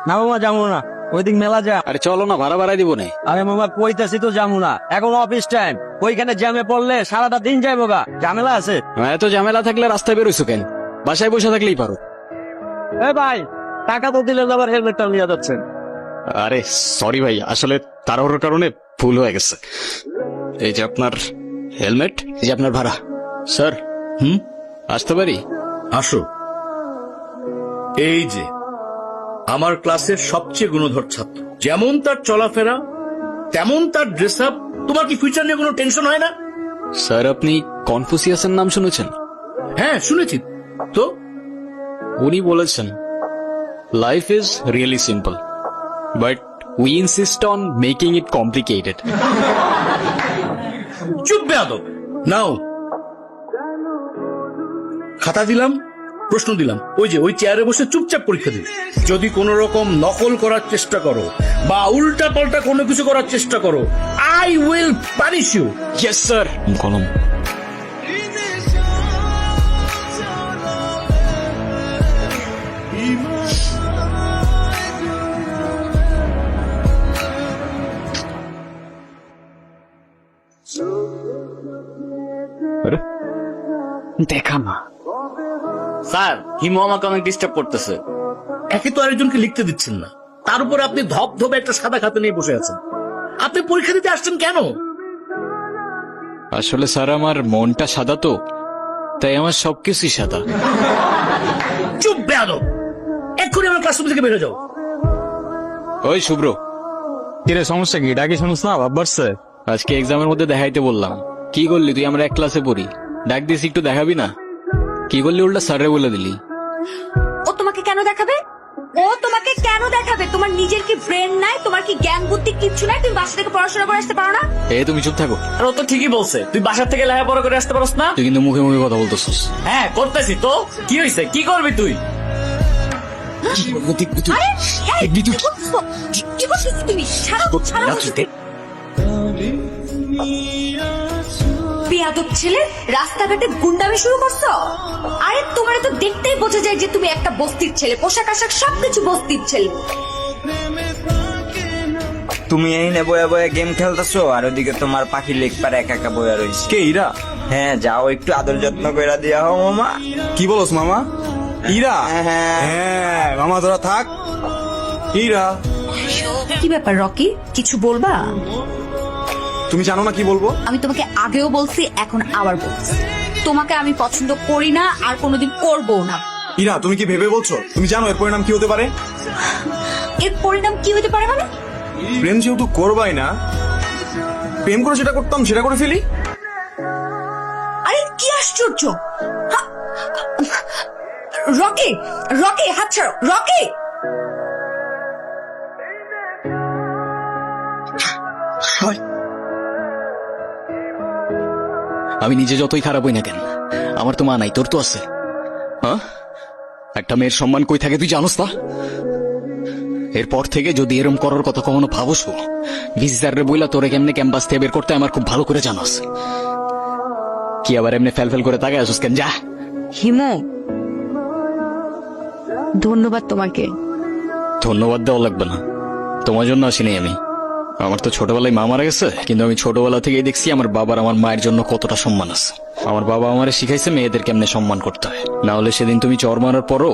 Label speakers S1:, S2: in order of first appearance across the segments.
S1: না মামা যাবো না, ওইদিক মেলা যা।
S2: আরে চলো না, ভাড়া বাড়াই দিব না।
S1: আরে মামা কইতাছি তো যাবো না, এখন অফিস টাইম, ওইখানে জ্যামে পড়লে সারাটা দিন যাইবো গা, ঝামেলা আছে।
S2: এত ঝামেলা থাকলে রাস্তায় বেরোইছো কেন? বাসায় বসে থাকলেই পারো।
S1: এ ভাই, টাকা তো দিলেন, আবার হেলমেটটা নিয়ে যাচ্ছেন।
S2: আরে সরি ভাই, আসলে তাড়াহুড়োর কারণে ভুল হয়ে গেছে। এই যে আপনার হেলমেট, এই যে আপনার ভাড়া। স্যার আসতে পারি?
S3: আসো। এই যে আমার ক্লাসের সবচেয়ে গুণধর ছাত্র, যেমন তার চলাফেরা তেমন তার ড্রেস আপ। তোমার কি ফিউচার নিয়ে কোনো টেনশন হয় না?
S2: স্যার আপনি কনফুসিয়াসের নাম শুনেছেন?
S3: হ্যাঁ শুনেছি তো।
S2: উনি বলেছেন life is really simple but we insist on making it complicated.
S3: চুপ বেয়াদব। নাও খাতা দিলাম, প্রশ্ন দিলাম, ওই যে ওই চেয়ারে বসে চুপচাপ পরীক্ষা দিবে। যদি কোন রকম নকল করার চেষ্টা করো বা উল্টা পাল্টা কোনো কিছু করার চেষ্টা করো, I will punish you.
S2: Yes sir. কলম। দেখা না
S4: স্যার, হিমু আমাকে অনেক ডিস্টার্ব করতেছে।
S3: একে তো আরেকজনকে লিখতে দিচ্ছেন না, তার উপর আপনি ধপধপে একটা সাদা খাতা নিয়ে বসে আছেন। আপনি পরীক্ষা দিতে আসছেন কেন?
S2: আসলে স্যার আমার মনটা সাদা তো, তাই আমার সবকিছুই সাদা।
S3: চুপ বেয়াদব, এক্ষুনি আমার ক্লাসরুম থেকে বেরো যাও।
S2: ওই শুভ্র,
S1: কিরে সমস্যা কি? ডাকি শুনুস না, ভাব বাড়ছে।
S2: আজকে এক্সামের মধ্যে দেখাইতে বললাম, কি করলি তুই? আমরা এক ক্লাসে পড়ি, ডাক দিস একটু দেখাবি না? কি করলি উল্টা স্যারে বলে দিলি।
S5: ও তোমাকে কেন দেখাবে? ও তোমাকে কেন দেখাবে? তোমার নিজের কি ব্রেন নাই? তোমার কি জ্ঞান বুদ্ধি কিচ্ছু নাই? তুমি বাসা থেকে পড়াশোনা করে আসতে পারো না?
S2: তুমি চুপ থাকো।
S4: আর ও তো ঠিকই বলছে, তুই বাসার থেকে লেখাপড়া করে আসতে পারস না।
S2: তুই কিন্তু মুখে মুখে কথা বলতেছিস।
S4: হ্যাঁ করতেছি তো, কি হয়েছে? কি করবি তুই?
S5: আরে, এই, কি করছো? কি করছো তুমি? ছাড়ো, ছাড়ো। বেয়াদব ছেলে, রাস্তাঘাটে গুন্ডামি শুরু করছো? আরে তোমার তো দেখতেই বোঝা যায় যে তুমি একটা বস্তির ছেলে, পোশাক আশাক সবকিছু বস্তির ছেলে।
S6: তুমি এই নে বয়া বয়া গেম খেলতেছো, আর ওদিকে তোমার পাখি লেগ পারে একা একা বয়া রয়েছে।
S7: কে ইরা?
S6: হ্যাঁ যাও, একটু আদর যত্ন করে দিয়া হও মামা।
S7: কি বলস মামা? ইরা?
S6: হ্যাঁ।
S7: হ্যাঁ মামা তোরা থাক। ইরা,
S5: কি ব্যাপার রকি, কিছু বলবা?
S7: তুমি জানো না কি বলবো?
S5: আমি তোমাকে আগেও বলছি, এখন আবার বলছি, তোমাকে আমি পছন্দ করি না আর কোনোদিন করবো না।
S7: ইরা তুমি কি ভেবে বলছো? তুমি জানো এর পরিণাম কি হতে পারে?
S5: এর পরিণাম কি হতে পারে মানে?
S7: প্রেম যেহেতু করবাই না, প্রেম করে যেটা করতাম সেটা করে ফেলি।
S5: আরে কি আশ্চর্য! হা- রকি, রকি হাত ছাড়ো, রকি!
S2: আমি নিজে যতই খারাপ হই না কেন, আমার তো মা নাই, তোর তো আছে। হ্যাঁ, একটা মেয়ের সম্মান কই থাকে তুই জানোস না? এরপর থেকে যদি এরম করার কথা কখনো ভাবস, ভিসি স্যারের বইলা তোরে কেমনে ক্যাম্পাস থেকে বের করতে আমার খুব ভালো করে জানাস। কি আবার এমনি ফেল ফেল করে তাকায় আসুস কেন? যা।
S5: হিমু, ধন্যবাদ তোমাকে।
S2: ধন্যবাদ দেওয়া লাগবে না, তোমার জন্য আসিনি আমি। আমার তো ছোটবেলায় মা মারা গেছে, কিন্তু আমি ছোটবেলা থেকেই দেখছি আমার বাবার আমার মায়ের জন্য কতটা সম্মান আছে। আমার বাবা আমারে শিখাইছে মেয়েদের কেমনে সম্মান করতে হয়, না হলে সেদিন তুমি চর মারার পরও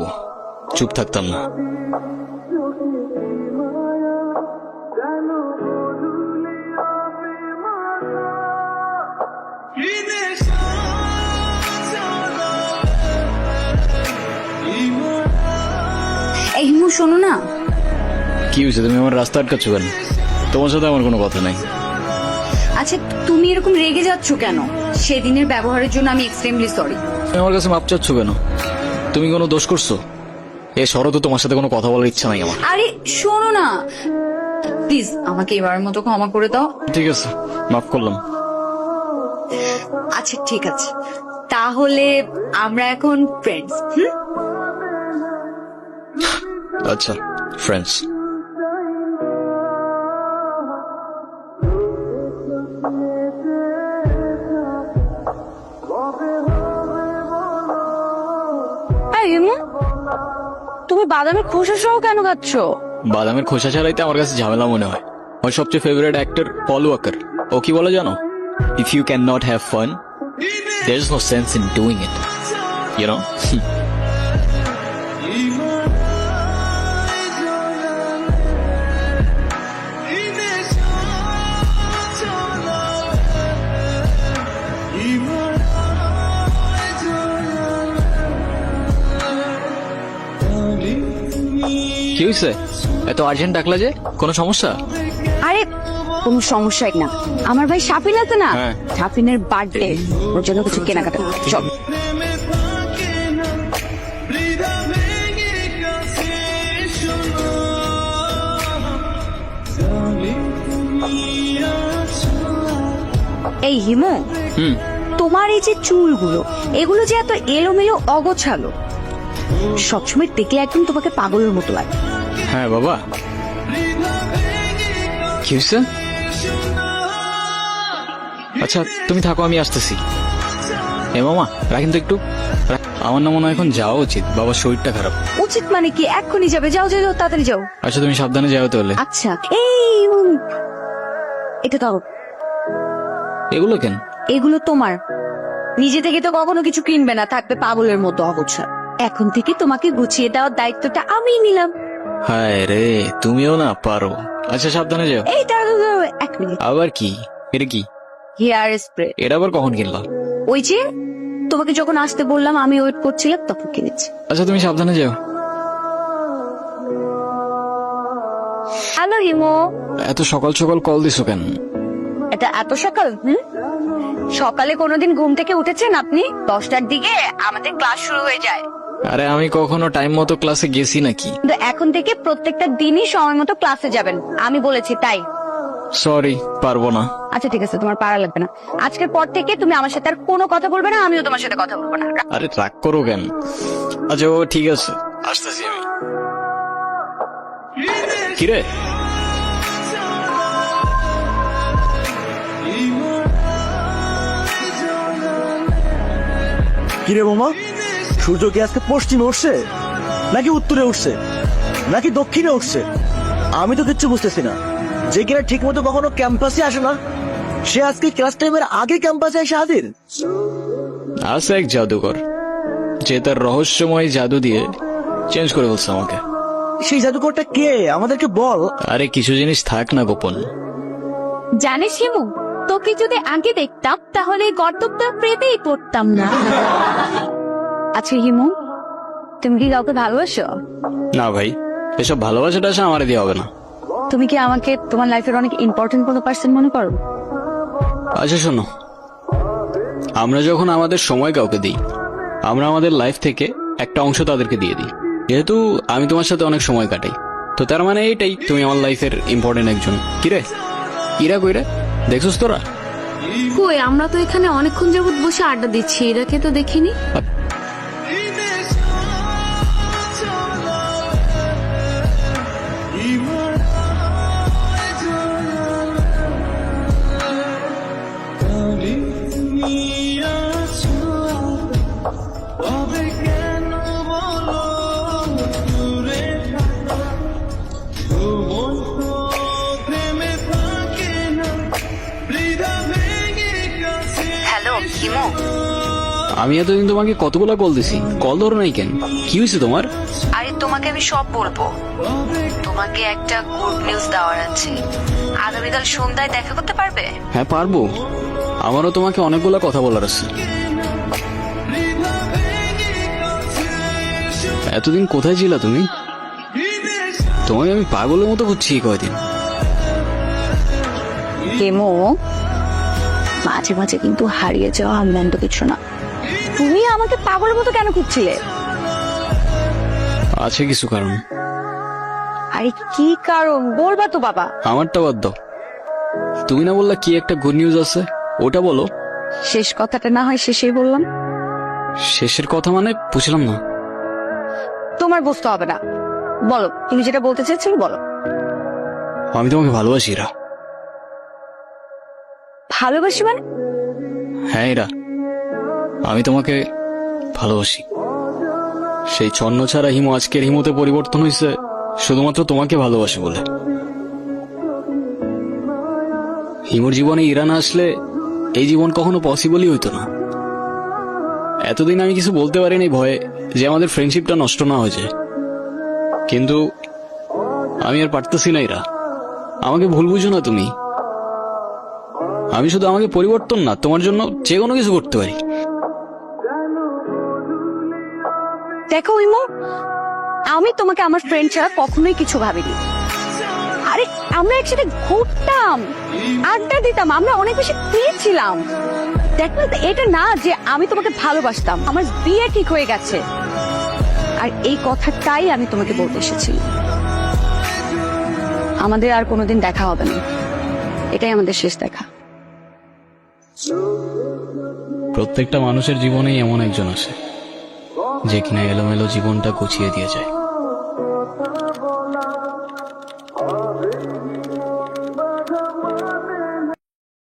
S2: চুপ থাকতাম না।
S5: এই হিমু শোনো না।
S2: কি হয়েছে? তুমি আমার রাস্তা আটকাচ্ছ কেন? তোমার সাথে আমার কোনো কথা নাই।
S5: আচ্ছা তুমি এরকম রেগে যাচ্ছ কেন? সেদিনের ব্যবহারের জন্য আমি এক্সট্রিমলি সরি।
S2: তুমি আমার কাছে মাপ চাচ্ছ কেন? তুমি কোনো দোষ করছো? এ শরতে তোমার সাথে কোনো কথা বলার ইচ্ছা নাই আমার।
S5: আরে শোনো না প্লিজ, আমাকে এবারের মতো ক্ষমা করে দাও।
S2: ঠিক আছে, মাফ করলাম।
S5: আচ্ছা ঠিক আছে, তাহলে আমরা এখন ফ্রেন্ডস।
S2: আচ্ছা, ফ্রেন্ডস।
S5: হিমু তুমি বাদামের খোসা সহ কেন খাচ্ছ?
S2: বাদামের খোসা ছাড়াইতে আমার কাছে ঝামেলা মনে হয়। আমার সবচেয়ে ফেভারিট অ্যাক্টর পল ওয়াকার, ও কি বলে জানো? If you can not have fun, there is no sense in doing it, you know. কি হয়েছে? এত আর্জেন্ট ডাকলা যে, কোনো সমস্যা?
S5: আরে কোনো সমস্যাই না, আমার ভাই শাফিন আছে না,
S2: হ্যাঁ।
S5: শাফিনের বার্থডে, ওর জন্য কিছু কেনাকাটা চল। এই হিমু,
S2: হুম।
S5: তোমার এই যে চুলগুলো, এগুলো যে এত এলোমেলো অগোছালো, সবসময় দেখলে একদম তোমাকে পাগলের মতো লাগে।
S2: হ্যাঁ বাবা, কি হয়েছে? আচ্ছা তুমি থাকো, আমি আসতেছি। এ মামা রাখেন তো একটু। আমার না মনে হয় এখন যাওয়া উচিত, বাবার শরীরটা খারাপ।
S5: উচিত মানে কি? এক্ষুনি যাবে, যাও যাও যাও, তাড়াতাড়ি যাও।
S2: আচ্ছা তুমি সাবধানে যাও তাহলে।
S5: আচ্ছা এই এটা দাও।
S2: এগুলো কেন?
S5: এগুলো তোমার, নিজে থেকে তো কখনো কিছু কিনবে না, থাকবে পাগলের মতো অগোছালো। এখন থেকে তোমাকে গুছিয়ে দেওয়ার দায়িত্বটা আমি নিলাম।
S2: হায় রে, তুমিও না পারো। আচ্ছা সাবধানে যাও।
S5: এই তাড়াতাড়ি দাও, এক মিনিট।
S2: আবার কি? এটা কি?
S5: Hair spray.
S2: এটা আবার কখন কিনলা?
S5: ওই যে তোমাকে যখন আসতে বললাম, আমি ওয়েট করছিলাম তখন কিনেছি।
S2: আচ্ছা তুমি সাবধানে যাও।
S5: হ্যালো হিমো।
S2: এত সকাল সকাল কল দিছো কেন?
S5: এটা এত সকাল? সকালে কোনোদিন ঘুম থেকে উঠেছেন আপনি? 10টার দিকে আমাদের ক্লাস শুরু হয়ে যায়।
S2: আরে আমি কখনো টাইম মতো ক্লাসে গেছি নাকি?
S5: কিন্তু এখন থেকে প্রত্যেকটা দিনই সময় মতো ক্লাসে যাবেন, আমি বলেছি তাই।
S2: সরি, পারবো না।
S5: আচ্ছা ঠিক আছে, তোমার পারা লাগবে না। আজকের পর থেকে তুমি আমার সাথে আর কোনো কথা বলবে না, আমিও তোমার সাথে কথা বলবো না।
S2: আরে রাগ করো কেন? আচ্ছা ও ঠিক আছে, আসতেছি আমি। কিরে
S8: কিরে মামা, সূর্য কি আজকে পশ্চিমে উঠছে নাকি উত্তরে উঠছে নাকি দক্ষিণে উঠছে? আমি তো কিচ্ছু বুঝতেছি না। যে কিনা ঠিক মতো কখনো ক্যাম্পাসে আসে না, সে আজকে ক্লাস টাইমের আগে ক্যাম্পাসে এসে হাজির।
S2: আছে এক জাদুকর, যে তার রহস্যময় জাদু দিয়ে চেঞ্জ করে বলছে আমাকে।
S8: সেই জাদুকরটা কে আমাদেরকে বল।
S2: আরে কিছু জিনিস থাক না গোপন।
S5: জানিস হিমু, তোকে যদি আগে দেখতাম তাহলে গর্তটা প্রেমেই পড়তাম না। আচ্ছা হিমু, তুমি কি কাউকে ভালোবাসো?
S2: না ভাই, এসব ভালোবাসাটা আসে আমার দিয়ে হবে না।
S5: তুমি কি আমাকে তোমার লাইফের অনেক ইম্পর্টেন্ট কোনো পার্সন মনে করো?
S2: আচ্ছা শোনো, আমরা যখন আমাদের সময় কাউকে দিই, আমরা আমাদের লাইফ থেকে একটা অংশ তাদেরকে দিয়ে দিই। যেহেতু আমি তোমার সাথে অনেক সময় কাটাই, তো তার মানে এইটাই তুমি আমার লাইফের ইম্পর্টেন্ট একজন। কিরে ইরা কইরে দেখছিস তোরা?
S9: কই, আমরা তো এখানে অনেকক্ষণ যাবত বসে আড্ডা দিচ্ছি, এরাকে তো দেখিনি।
S5: হ্যালো হিমু।
S2: আমি এতদিন তোমাকে কতগুলা কল দিছি, কল ধরো নাই কেন? কি হয়েছে তোমার?
S5: আরে তোমাকে আমি সব বলবো। তোমাকে একটা গুড নিউজ দেওয়ার আছে। আগামীকাল সন্ধ্যায় দেখা করতে পারবে?
S2: হ্যাঁ পারবো, আমারও তোমাকে অনেকগুলা কথা বলার আছে। এতদিন কোথায় ছিলা তুমি? তোমাকে আমি পাগলের মতো বুঝছি কয়দিন।
S5: হিমু, মাঝে মাঝে কিন্তু হারিয়ে যাওয়া আনন্দ কিছু না। তুমি আমাকে পাগলের মতো কেন খুঁজছিলে?
S2: আছে কিছু কারণ।
S5: আরে কি কারণ বলবা তো বাবা।
S2: আমারটা বাদ দাও, তুমি না বললা কি একটা গুড নিউজ আছে, ওটা বলো।
S5: শেষ কথাটা না হয় শেষেই বললাম।
S2: শেষের কথা মানে বুঝলাম না।
S5: তোমার বুঝতে হবে না, বলো তুমি যেটা বলতে চাইছো বলো।
S2: আমি তোমাকে ভালোবাসি ইরা।
S5: ভালোবাসি মানে?
S2: হ্যাঁ ইরা, আমি তোমাকে ভালোবাসি। সেই ছন্ন ছাড়া হিমু আজকের হিমুতে পরিবর্তন হয়েছে শুধুমাত্র তোমাকে ভালোবাসে বলে। হিমুর জীবনে ইরা না আসলে এই জীবন কখনো পসিবলই হইতো না। এতদিন আমি কিছু বলতে পারিনি ভয়ে যে আমাদের ফ্রেন্ডশিপটা নষ্ট না হয়ে যায়, কিন্তু আমি আর পারতেছি না। ইরা, আমাকে ভুল বুঝো না তুমি। আমি শুধু আমাকে পরিবর্তন না, তোমার জন্য যে কোনো কিছু করতে পারি।
S5: দেখো হিমু, আমি তোমাকে আমার ফ্রেন্ড ছাড়া কখনোই কিছু ভাবিনি। আরে আমরা একসাথে ঘুরতাম, আড্ডা দিতাম, আমরা অনেক বেশি ফ্রি ছিলাম। দেখো এটা না যে আমি তোমাকে ভালোবাসতাম, আমার বিয়ে ঠিক হয়ে গেছে। আর এই কথাটাই আমি তোমাকে বলতে এসেছি, আমাদের আর কোনোদিন দেখা হবে না, এটাই আমাদের শেষ দেখা।
S2: প্রত্যেকটা মানুষের জীবনেই এমন একজন আসে যে কিনা এলোমেলো জীবনটা গুছিয়ে দিয়ে যায়।